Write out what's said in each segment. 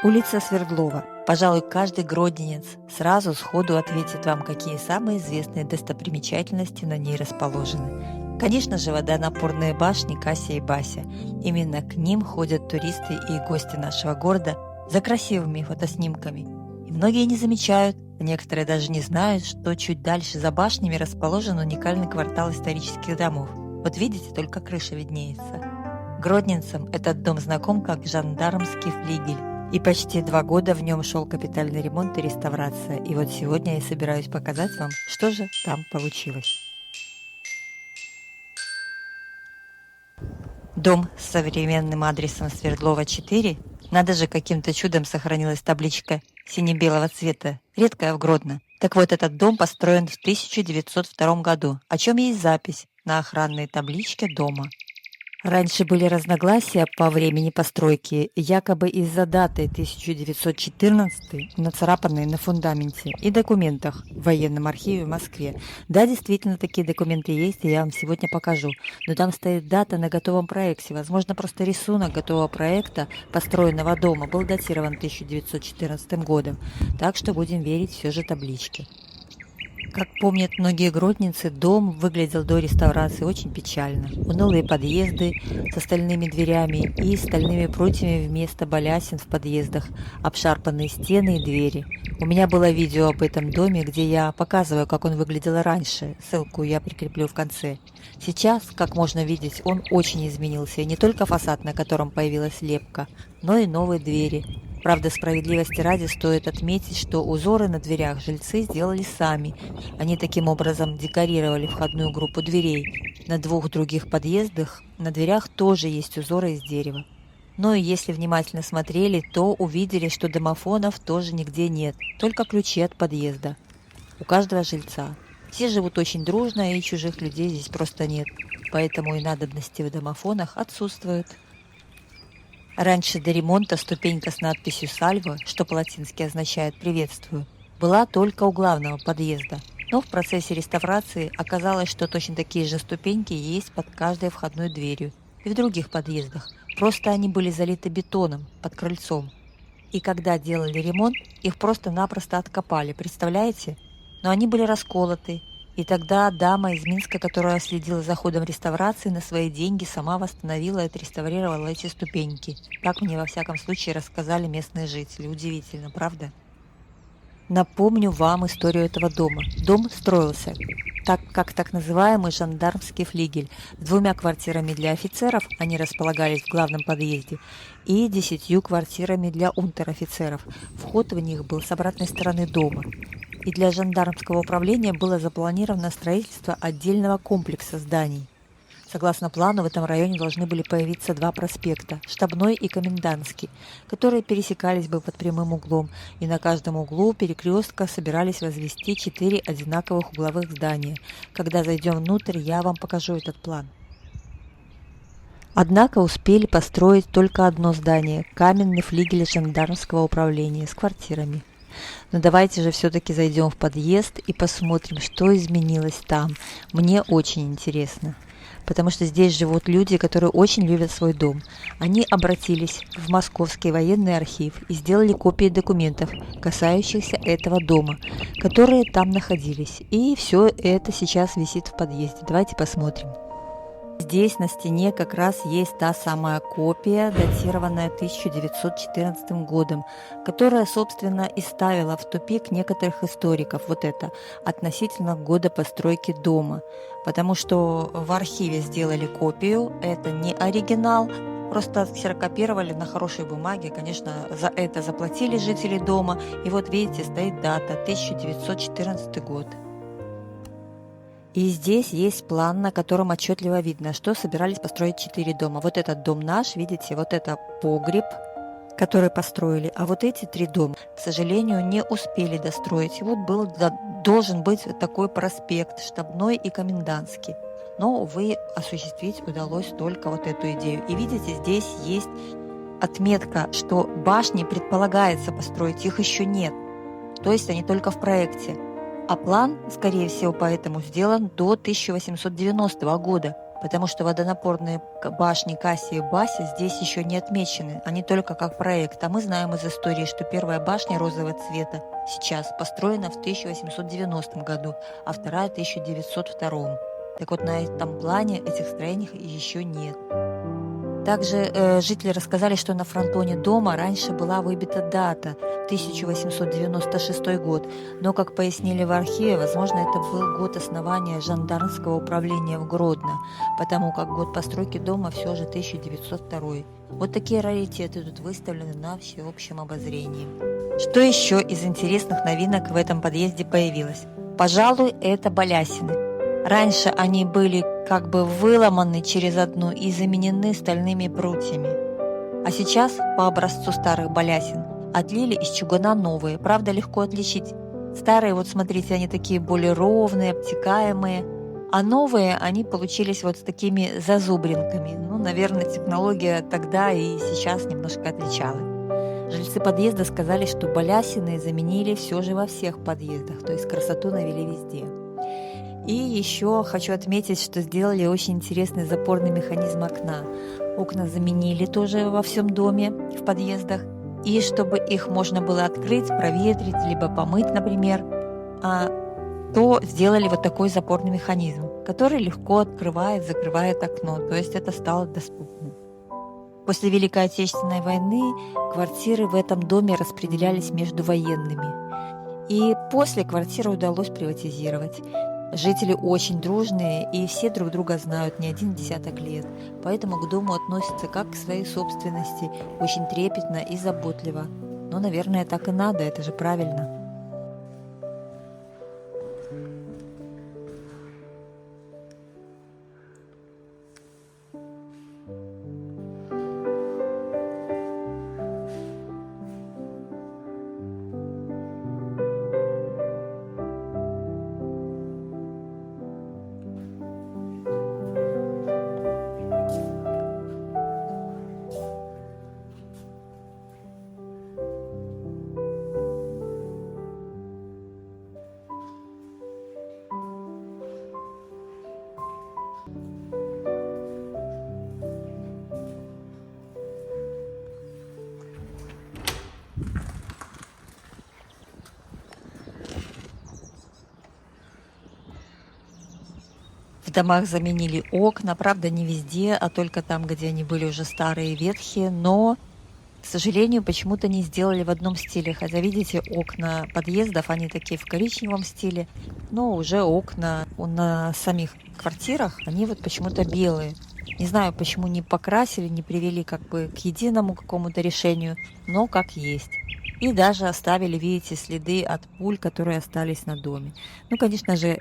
Улица Свердлова. Пожалуй, каждый гродненец сразу сходу ответит вам, какие самые известные достопримечательности на ней расположены. Конечно же, водонапорные башни Кася и Бася. Именно к ним ходят туристы и гости нашего города за красивыми фотоснимками. И многие не замечают, а некоторые даже не знают, что чуть дальше за башнями расположен уникальный квартал исторических домов. Вот видите, только крыша виднеется. Гродненцам этот дом знаком как жандармский флигель. И почти 2 года в нем шел капитальный ремонт и реставрация. И вот сегодня я собираюсь показать вам, что же там получилось. Дом с современным адресом Свердлова 4. Надо же, каким-то чудом сохранилась табличка сине-белого цвета, редкая в Гродно. Так вот, этот дом построен в 1902 году, о чем есть запись на охранной табличке дома. Раньше были разногласия по времени постройки, якобы из-за даты 1914, нацарапанной на фундаменте, и документах в военном архиве в Москве. Да, действительно, такие документы есть, и я вам сегодня покажу. Но там стоит дата на готовом проекте. Возможно, просто рисунок готового проекта построенного дома был датирован 1914 годом. Так что будем верить все же табличке. Как помнят многие гродненцы, дом выглядел до реставрации очень печально. Унылые подъезды с стальными дверями и стальными прутьями вместо балясин в подъездах, обшарпанные стены и двери. У меня было видео об этом доме, где я показываю, как он выглядел раньше. Ссылку я прикреплю в конце. Сейчас, как можно видеть, он очень изменился. И не только фасад, на котором появилась лепка, но и новые двери. Правда, справедливости ради стоит отметить, что узоры на дверях жильцы сделали сами. Они таким образом декорировали входную группу дверей. На 2 других подъездах на дверях тоже есть узоры из дерева. Но и если внимательно смотрели, то увидели, что домофонов тоже нигде нет, только ключи от подъезда. У каждого жильца. Все живут очень дружно, и чужих людей здесь просто нет. Поэтому и надобности в домофонах отсутствуют. Раньше до ремонта ступенька с надписью «Сальво», что по-латински означает «приветствую», была только у главного подъезда. Но в процессе реставрации оказалось, что точно такие же ступеньки есть под каждой входной дверью и в других подъездах. Просто они были залиты бетоном под крыльцом. И когда делали ремонт, их просто-напросто откопали, представляете? Но они были расколоты. И тогда дама из Минска, которая следила за ходом реставрации, на свои деньги сама восстановила и отреставрировала эти ступеньки. Так мне во всяком случае рассказали местные жители. Удивительно, правда? Напомню вам историю этого дома. Дом строился так называемый жандармский флигель, с 2 квартирами для офицеров, они располагались в главном подъезде, и 10 квартирами для унтер-офицеров. Вход в них был с обратной стороны дома. И для жандармского управления было запланировано строительство отдельного комплекса зданий. Согласно плану, в этом районе должны были появиться 2 проспекта – Штабной и Комендантский, которые пересекались бы под прямым углом, и на каждом углу перекрестка собирались возвести 4 одинаковых угловых здания. Когда зайдем внутрь, я вам покажу этот план. Однако успели построить только одно здание – каменный флигель жандармского управления с квартирами. Но давайте же все-таки зайдем в подъезд и посмотрим, что изменилось там. Мне очень интересно. Потому что здесь живут люди, которые очень любят свой дом. Они обратились в Московский военный архив и сделали копии документов, касающихся этого дома, которые там находились. И все это сейчас висит в подъезде. Давайте посмотрим. Здесь на стене как раз есть та самая копия, датированная 1914 годом, которая, собственно, и ставила в тупик некоторых историков, вот это, относительно года постройки дома. Потому что в архиве сделали копию, это не оригинал, просто ксерокопировали на хорошей бумаге, конечно, за это заплатили жители дома, и вот видите, стоит дата 1914 год. И здесь есть план, на котором отчетливо видно, что собирались построить 4 дома. Вот этот дом наш, видите, вот это погреб, который построили, а вот эти 3 дома, к сожалению, не успели достроить. И вот должен быть такой проспект, Штабной и Комендантский. Но, увы, осуществить удалось только вот эту идею. И видите, здесь есть отметка, что башни предполагается построить, их еще нет. То есть они только в проекте. А план, скорее всего, поэтому сделан до 1890 года. потому что водонапорные башни Касси и Баси здесь еще не отмечены, они только как проект. А мы знаем из истории, что первая башня розового цвета сейчас построена в 1890 году, а вторая в 1902. Так вот, на этом плане этих строений еще нет. Также жители рассказали, что на фронтоне дома раньше была выбита дата 1896 год, но, как пояснили в архиве, возможно, это был год основания жандармского управления в Гродно, потому как год постройки дома все же 1902. Вот такие раритеты тут выставлены на всеобщем обозрении. Что еще из интересных новинок в этом подъезде появилось? Пожалуй, это балясины. Раньше они были как бы выломаны через одну и заменены стальными прутьями. А сейчас, по образцу старых балясин, отлили из чугуна новые. Правда, легко отличить. Старые, вот смотрите, они такие более ровные, обтекаемые. А новые, они получились вот с такими зазубринками. Ну, наверное, технология тогда и сейчас немножко отличалась. Жильцы подъезда сказали, что балясины заменили все же во всех подъездах, то есть красоту навели везде. И еще хочу отметить, что сделали очень интересный запорный механизм окна. Окна заменили тоже во всем доме, в подъездах. И чтобы их можно было открыть, проветрить, либо помыть, например, то сделали вот такой запорный механизм, который легко открывает, закрывает окно. То есть это стало доступно. После Великой Отечественной войны квартиры в этом доме распределялись между военными. И после квартиру удалось приватизировать. Жители очень дружные, и все друг друга знают не один десяток лет, поэтому к дому относятся как к своей собственности, очень трепетно и заботливо. Но, наверное, так и надо, это же правильно. В домах заменили окна, правда, не везде, а только там, где они были уже старые и ветхие, но, к сожалению, почему-то не сделали в одном стиле. Хотя, видите, окна подъездов, они такие в коричневом стиле, но уже окна на самих квартирах, они вот почему-то белые. Не знаю, почему не покрасили, не привели как бы к единому какому-то решению, но как есть. И даже оставили, видите, следы от пуль, которые остались на доме. Ну, конечно же,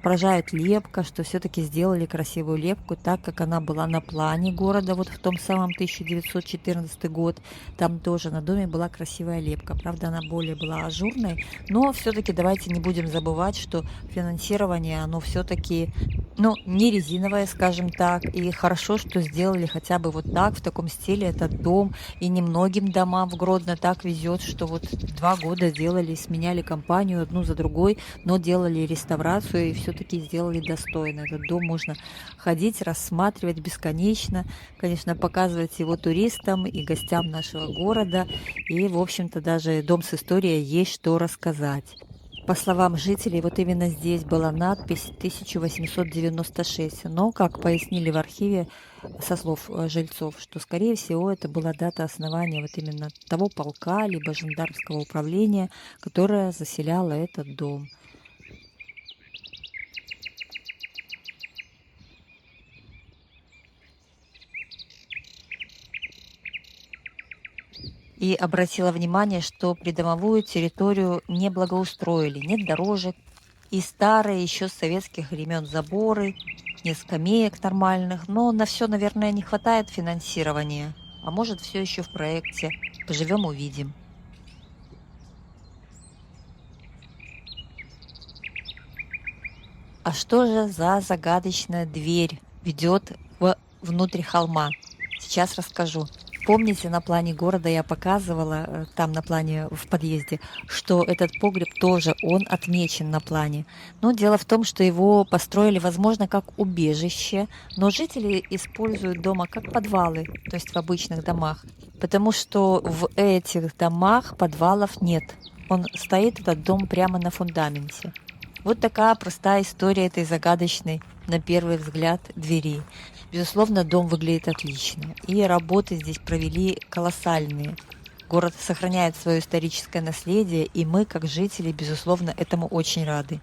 поражает лепка, что все-таки сделали красивую лепку, так как она была на плане города, вот в том самом 1914 год. Там тоже на доме была красивая лепка. Правда, она более была ажурной, но все-таки давайте не будем забывать, что финансирование, оно все-таки, не резиновое, скажем так. И хорошо, что сделали хотя бы вот так, в таком стиле этот дом. И немногим домам в Гродно так везет, что вот 2 года делали, сменяли компанию одну за другой, но делали реставрацию и все-таки сделали достойно. Этот дом можно ходить, рассматривать бесконечно, конечно, показывать его туристам и гостям нашего города. И, в общем-то, даже дом с историей есть что рассказать. По словам жителей, вот именно здесь была надпись 1896, но, как пояснили в архиве со слов жильцов, что, скорее всего, это была дата основания вот именно того полка, либо жандармского управления, которое заселяло этот дом. И обратила внимание, что придомовую территорию не благоустроили, нет дорожек, и старые еще с советских времен заборы, нет скамеек нормальных, но на все, наверное, не хватает финансирования, а может, все еще в проекте. Поживем, увидим. А что же за загадочная дверь ведет внутрь холма? Сейчас расскажу. Помните, на плане города я показывала, там на плане в подъезде, что этот погреб тоже, он отмечен на плане. Но дело в том, что его построили, возможно, как убежище, но жители используют дома как подвалы, то есть в обычных домах, потому что в этих домах подвалов нет. Он стоит, этот дом, прямо на фундаменте. Вот такая простая история этой загадочной, на первый взгляд, двери. Безусловно, дом выглядит отлично, и работы здесь провели колоссальные. Город сохраняет свое историческое наследие, и мы, как жители, безусловно, этому очень рады.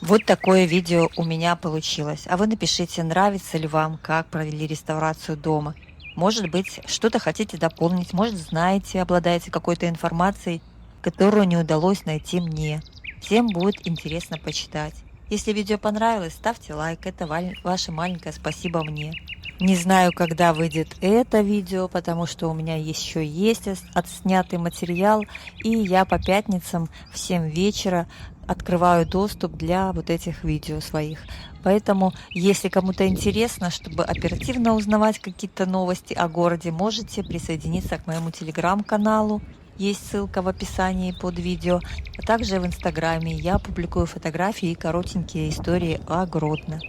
Вот такое видео у меня получилось. А вы напишите, нравится ли вам, как провели реставрацию дома. Может быть, что-то хотите дополнить, может, знаете, обладаете какой-то информацией, которую не удалось найти мне. Всем будет интересно почитать. Если видео понравилось, ставьте лайк, это ваше маленькое спасибо мне. Не знаю, когда выйдет это видео, потому что у меня еще есть отснятый материал, и я по пятницам в 7 вечера открываю доступ для вот этих видео своих. Поэтому, если кому-то интересно, чтобы оперативно узнавать какие-то новости о городе, можете присоединиться к моему телеграм-каналу. Есть ссылка в описании под видео. А также в инстаграме я публикую фотографии и коротенькие истории о Гродно.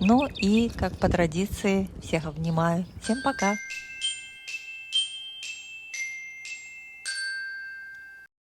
Ну и, как по традиции, всех обнимаю. Всем пока!